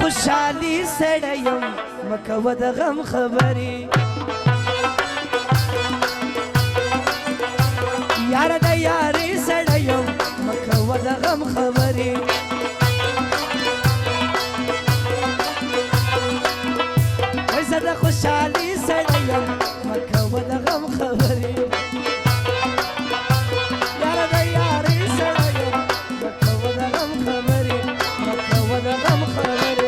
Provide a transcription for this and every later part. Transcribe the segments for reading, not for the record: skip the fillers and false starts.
خوشحالي سړی یم مکوه د غم خبرې یاره د یارې سړی یم مکوه د غم خبرې وای زه د خوشحالي سړی یم مکوه د غم خبرې یاره د یارې سړی یم مکوه د غم خبرې مکوه د غم خبرې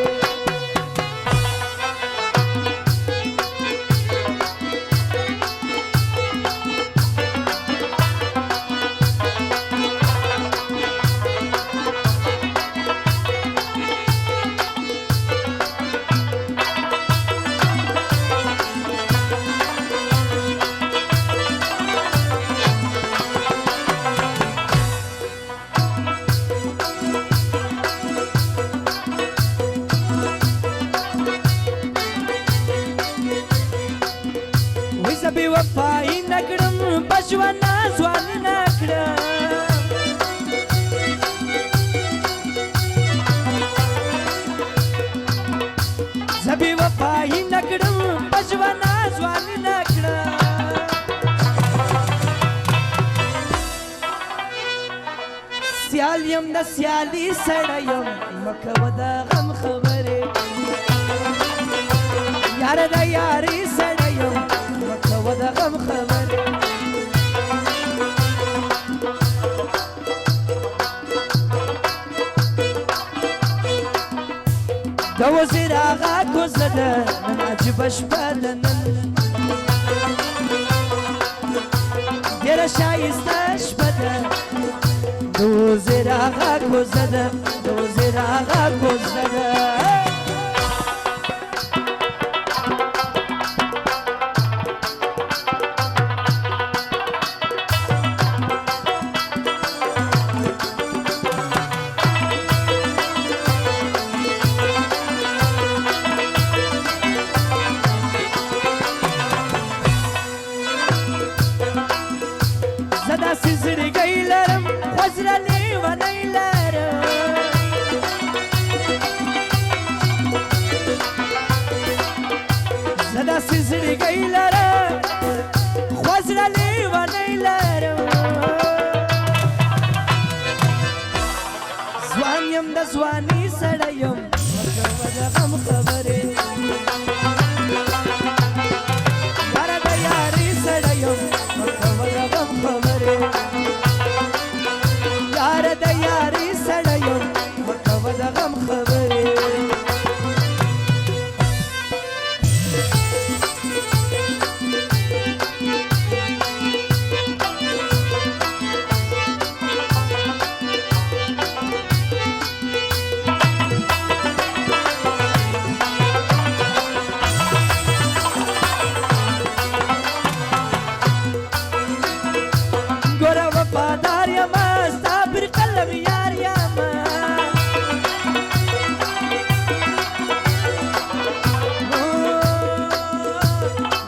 بی وفایی نکړم بچوانا ځواني نکړم زه بی وفایی نکړم بچوانا ځواني نکړم سیال یم د سیالي سړی یم مکوه د غم خبرې یاره د یارې سړی یم مکوه د غم خبرې د وزیر آغا کوزه ده نن عجیبه شپه ده نن ډېره ښایسته شپه ده د وزیر آغا کوزه ده د وزیر آغا کوزه ده داسې زړګی لرم خوځره لیونی لرم زه داسې زړګی لرم خوځره لیونی لرم ځوان یم د ځواني سړی یم مکوه د غم خبرې یاره د یارې سړی یم مکوه د غم خبرې یاره د یارې سړی یم مکوه د غم خبرې ګوره وفادار یم ستا پر قلم یار یم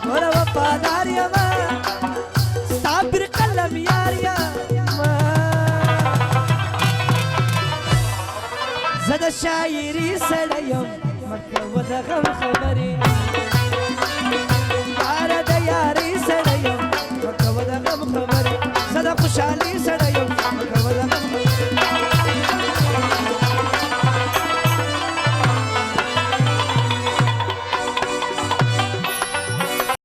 ګوره وفادار یم ستا پر قلم یار یم زه د شاعري سړی یم مکوه د غم خبرې